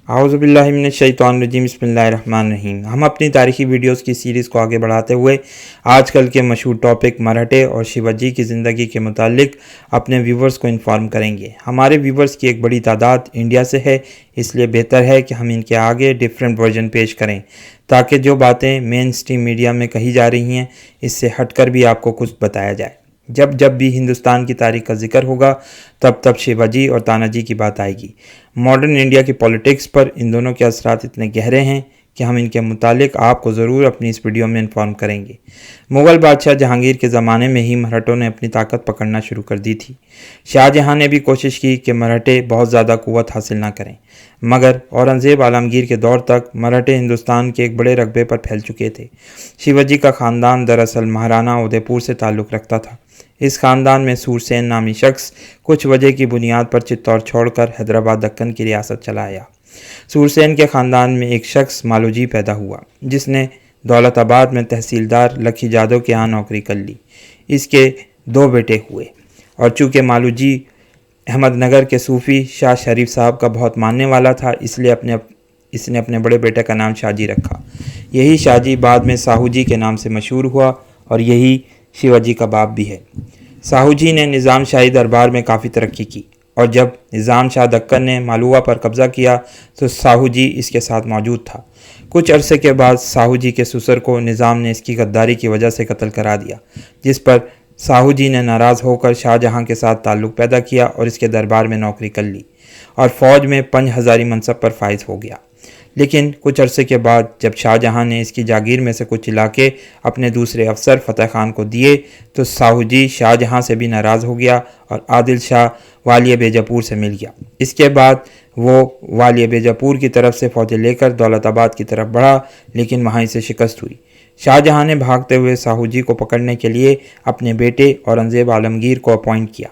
आउज़ुबिल्लाहि मिनश्शैतानिर्रजीम बिस्मिल्लाहिर्रहमानिर्रहीम। हम अपनी तारीखी वीडियोस की सीरीज़ को आगे बढ़ाते हुए आजकल के मशहूर टॉपिक मराठे और शिवाजी की ज़िंदगी के मुतालिक अपने व्यूवर्स को इन्फॉर्म करेंगे। हमारे व्यूवर्स की एक बड़ी तादाद इंडिया से है, इसलिए बेहतर है कि हम इनके आगे डिफरेंट वर्जन पेश करें ताकि जो बातें मेन स्ट्रीम मीडिया में कही जा रही हैं इससे हटकर भी आपको कुछ बताया जाए। जब जब भी हिंदुस्तान की तारीख का जिक्र होगा तब तब शिवाजी और तानाजी की बात आएगी। मॉडर्न इंडिया की पॉलिटिक्स पर इन दोनों के असरात इतने गहरे हैं कि हम इनके मुतालिक आपको ज़रूर अपनी इस वीडियो में इन्फॉर्म करेंगे। मुग़ल बादशाह जहांगीर के ज़माने में ही मराठों ने अपनी ताकत पकड़ना शुरू कर दी थी। शाहजहां ने भी कोशिश की कि मराठे बहुत ज़्यादा क़ुव्वत हासिल ना करें, मगर औरंगज़ेब आलमगीर के दौर तक मराठे हिंदुस्तान के एक बड़े रकबे पर फैल चुके थे। शिवाजी का ख़ानदान दरअसल महाराणा उदयपुर से ताल्लुक़ रखता था। इस ख़ानदान में सूरसेन नामी शख्स कुछ वजह की बुनियाद पर चित्तौड़ छोड़कर हैदराबाद दक्कन की रियासत चला आया। सूरसेन के ख़ानदान में एक शख्स मालूजी पैदा हुआ जिसने दौलताबाद में तहसीलदार लखी जादव के यहाँ नौकरी कर ली। इसके 2 बेटे हुए और चूँकि मालूजी अहमदनगर के सूफ़ी शाह शरीफ साहब का बहुत मानने वाला था, इसलिए इसने अपने बड़े बेटे का नाम शाहजी रखा। यही शाहजी बाद में साहूजी के नाम से मशहूर हुआ और यही शिवाजी का बाप भी है। साहूजी ने निज़ाम शाही दरबार में काफ़ी तरक्की की और जब निज़ाम शाह दक्कन ने मालवा पर कब्ज़ा किया तो साहूजी इसके साथ मौजूद था। कुछ अरसे के बाद साहूजी के ससुर को निज़ाम ने इसकी गद्दारी की वजह से कत्ल करा दिया, जिस पर साहूजी ने नाराज़ होकर शाहजहां के साथ ताल्लुक़ पैदा किया और इसके दरबार में नौकरी कर ली और फ़ौज में पंज हज़ारी मनसब पर फाइज हो गया। लेकिन कुछ अरसे के बाद जब शाहजहां ने इसकी जागीर में से कुछ इलाके अपने दूसरे अफसर फ़तेह खान को दिए तो साहूजी शाहजहां से भी नाराज़ हो गया और आदिल शाह वालिय बेजापुर से मिल गया। इसके बाद वो वालिय बेजापुर की तरफ से फ़ौजें लेकर दौलताबाद की तरफ बढ़ा, लेकिन वहाँ इसे शिकस्त हुई। शाहजहां ने भागते हुए साहूजी को पकड़ने के लिए अपने बेटे औरंगज़ेब आलमगीर को अपॉइंट किया।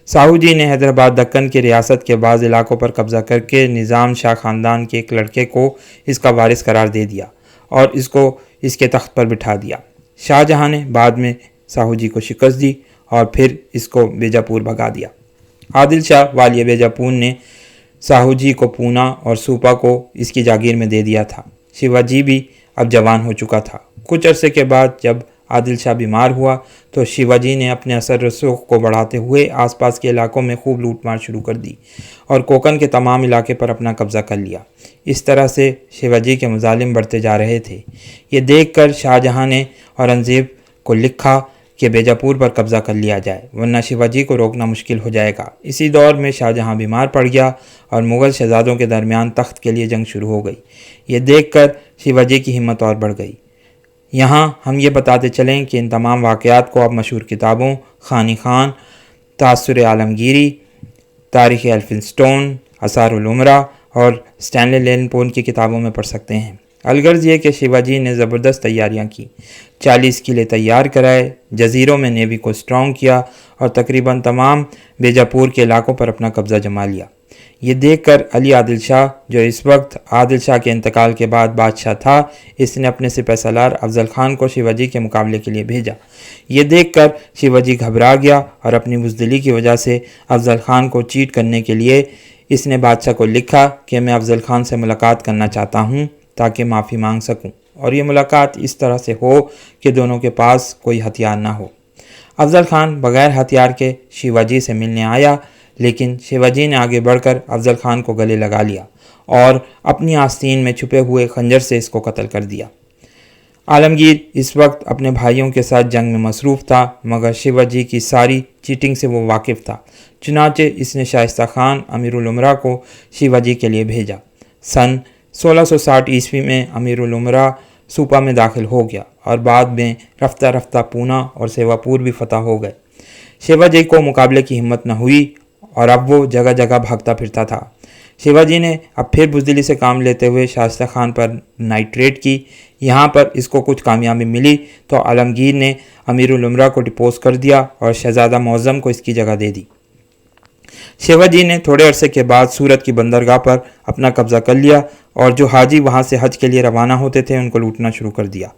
साहूजी ने हैदराबाद दक्कन की रियासत के बाज़ इलाकों पर कब्ज़ा करके निज़ाम शाह ख़ानदान के एक लड़के को इसका वारिस करार दे दिया और इसको इसके तख्त पर बिठा दिया। शाहजहां ने बाद में साहूजी को शिकस्त दी और फिर इसको बेजापुर भगा दिया। आदिल शाह वालिय बेजापुर ने साहूजी को पूना और सूपा को इसकी जागीर में दे दिया था। शिवाजी भी अब जवान हो चुका था। कुछ अरसे के बाद जब आदिल शाह बीमार हुआ तो शिवाजी ने अपने असर रसूख को बढ़ाते हुए आसपास के इलाकों में खूब लूटमार शुरू कर दी और कोकन के तमाम इलाके पर अपना कब्ज़ा कर लिया। इस तरह से शिवाजी के मज़ालिम बढ़ते जा रहे थे। ये देखकर शाहजहां ने औरंगज़ेब को लिखा कि बेजापुर पर कब्ज़ा कर लिया जाए, वरना शिवाजी को रोकना मुश्किल हो जाएगा। इसी दौर में शाहजहां बीमार पड़ गया और मुग़ल शहज़ादों के दरमियान तख्त के लिए जंग शुरू हो गई। ये देखकर शिवाजी की हिम्मत और बढ़ गई। यहाँ हम ये बताते चलें कि इन तमाम वाक़यात को आप मशहूर किताबों खानी खान, तासुर आलमगीरी, तारीख़ एल्फिंस्टोन, असारुल उमरा और स्टैनली लेनपोन की किताबों में पढ़ सकते हैं। अलगर्ज़ ये कि शिवाजी ने ज़बरदस्त तैयारियाँ की, 40 किले तैयार कराए, जज़ीरों में नेवी को स्ट्रॉन्ग किया और तकरीबन तमाम बेजापुर के इलाकों पर अपना कब्ज़ा जमा लिया। ये देखकर अली आदिल शाह, जो इस वक्त आदिल शाह के इंतकाल के बाद बादशाह था, इसने अपने सिपह सलार अफजल खान को शिवाजी के मुकाबले के लिए भेजा। ये देखकर शिवाजी घबरा गया और अपनी बुज़दिली की वजह से अफजल खान को चीट करने के लिए इसने बादशाह को लिखा कि मैं अफजल खान से मुलाकात करना चाहता हूँ ताकि माफ़ी मांग सकूँ और ये मुलाकात इस तरह से हो कि दोनों के पास कोई हथियार ना हो। अफजल खान बग़ैर हथियार के शिवाजी से मिलने आया, लेकिन शिवाजी ने आगे बढ़कर अफजल खान को गले लगा लिया और अपनी आस्तीन में छुपे हुए खंजर से इसको कत्ल कर दिया। आलमगीर इस वक्त अपने भाइयों के साथ जंग में मसरूफ़ था, मगर शिवाजी की सारी चीटिंग से वो वाकिफ़ था। चुनांचे इसने शाइस्ता खान अमीरुल उमरा को शिवाजी के लिए भेजा। सन 1660 ईस्वी में अमीरुल उमरा सूपा में दाखिल हो गया और बाद में रफ्ता रफ्ता पूना और सेवापुर भी फतह हो गए। शिवाजी को मुकाबले की हिम्मत न हुई और अब वो जगह जगह भागता फिरता था। शिवाजी ने अब फिर बुज़दिली से काम लेते हुए शाइस्ता खान पर नाइट रेड की। यहाँ पर इसको कुछ कामयाबी मिली तो आलमगीर ने अमीरुल उमरा को डिपोज कर दिया और शहज़ादा मौज़म को इसकी जगह दे दी। शिवाजी ने थोड़े अरसे के बाद सूरत की बंदरगाह पर अपना कब्ज़ा कर लिया और जो हाजी वहाँ से हज के लिए रवाना होते थे उनको लूटना शुरू कर दिया।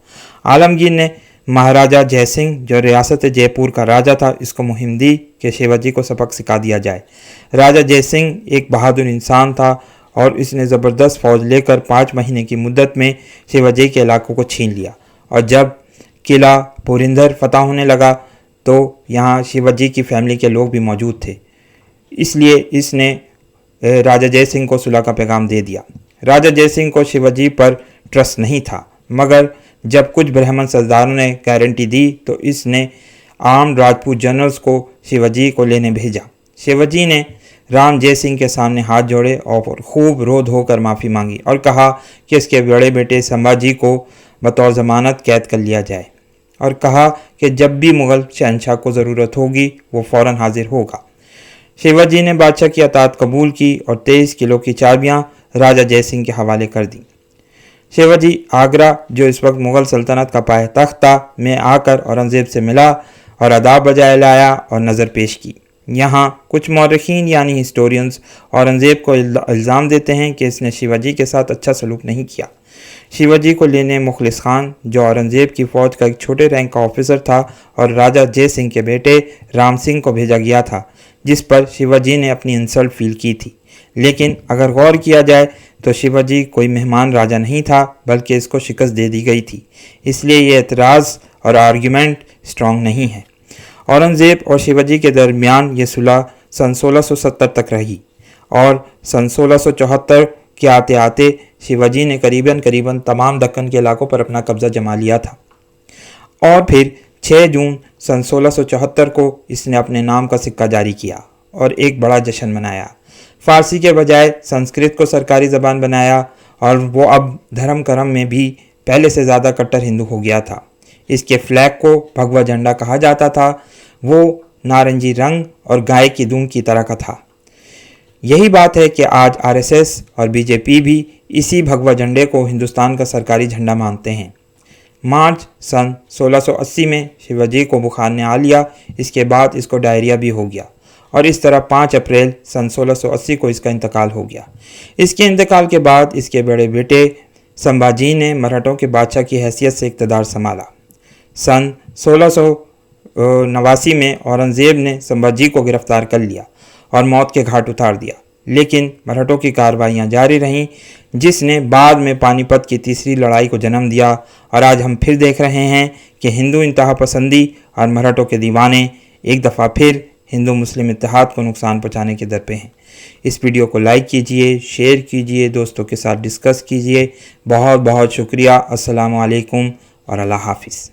आलमगीर ने महाराजा जयसिंह, जो रियासत जयपुर का राजा था, इसको मुहिम दी कि शिवाजी को सबक सिखा दिया जाए। राजा जयसिंह एक बहादुर इंसान था और इसने ज़बरदस्त फौज लेकर 5 महीने की मुद्दत में शिवाजी के इलाकों को छीन लिया। और जब किला पुरंदर फतह होने लगा तो यहाँ शिवाजी की फैमिली के लोग भी मौजूद थे, इसलिए इसने राजा जय सिंह को सुलह का पैगाम दे दिया। राजा जय सिंह को शिवाजी पर ट्रस्ट नहीं था, मगर जब कुछ ब्राह्मण सरदारों ने गारंटी दी तो इसने आम राजपूत जनरल्स को शिवाजी को लेने भेजा। शिवाजी ने राम जय सिंह के सामने हाथ जोड़े और खूब रो धो कर माफ़ी मांगी और कहा कि इसके बड़े बेटे संभाजी को बतौर ज़मानत कैद कर लिया जाए, और कहा कि जब भी मुग़ल शहंशाह को ज़रूरत होगी वो फ़ौरन हाजिर होगा। शिवाजी ने बादशाह की अताअत कबूल की और 23 किलो की चाबियाँ राजा जय सिंह के हवाले कर दी। शिवाजी आगरा, जो इस वक्त मुग़ल सल्तनत का पायतख्त था, में आकर औरंगज़ेब से मिला और आदाब बजाय लाया और नज़र पेश की। यहाँ कुछ मौरखीन यानी हिस्टोरियंस औरंगज़ेब को इल्ज़ाम देते हैं कि इसने शिवाजी के साथ अच्छा सलूक नहीं किया। शिवाजी को लेने मुखलिस खान, जो औरंगज़ेब की फ़ौज का एक छोटे रैंक का ऑफिसर था, और राजा जय सिंह के बेटे राम सिंह को भेजा गया था, जिस पर शिवाजी ने अपनी इंसल्ट फील की थी। लेकिन अगर गौर किया जाए तो शिवाजी कोई मेहमान राजा नहीं था, बल्कि इसको शिकस्त दे दी गई थी, इसलिए ये एतराज़ और आर्ग्यूमेंट स्ट्रॉन्ग नहीं है। औरंगज़ेब और शिवाजी के दरमियान ये सुलह सन 1670 तक रही, और सन 1674 के आते आते शिवाजी ने करीबन तमाम दक्कन के इलाकों पर अपना कब्ज़ा जमा लिया था। और फिर 6 जून सन 1674 को इसने अपने नाम का सिक्का जारी किया और एक बड़ा जश्न मनाया। फ़ारसी के बजाय संस्कृत को सरकारी ज़बान बनाया, और वो अब धर्म कर्म में भी पहले से ज़्यादा कट्टर हिंदू हो गया था। इसके फ्लैग को भगवा झंडा कहा जाता था। वो नारंगी रंग और गाय की दूम की तरह का था। यही बात है कि आज आरएसएस और बीजेपी भी इसी भगवा झंडे को हिंदुस्तान का सरकारी झंडा मानते हैं। मार्च सन 1680 में शिवाजी को बुखार ने आ लिया। इसके बाद इसको डायरिया भी हो गया, और इस तरह 5 अप्रैल सन 1680 को इसका इंतकाल हो गया। इसके इंतकाल के बाद इसके बड़े बेटे संभाजी ने मराठों के बादशाह की हैसियत से इक़्तिदार संभाला। सन 1689 में औरंगज़ेब ने संभाजी को गिरफ्तार कर लिया और मौत के घाट उतार दिया, लेकिन मराठों की कार्रवाइयाँ जारी रहीं, जिसने बाद में पानीपत की तीसरी लड़ाई को जन्म दिया। और आज हम फिर देख रहे हैं कि हिंदू इंतहा पसंदी और मराठों के दीवाने एक दफ़ा फिर हिंदू मुस्लिम इत्तेहाद को नुकसान पहुँचाने के दर पे हैं। इस वीडियो को लाइक कीजिए, शेयर कीजिए, दोस्तों के साथ डिस्कस कीजिए। बहुत बहुत शुक्रिया। अस्सलामु अलैकुम और अल्लाह हाफ़िज़।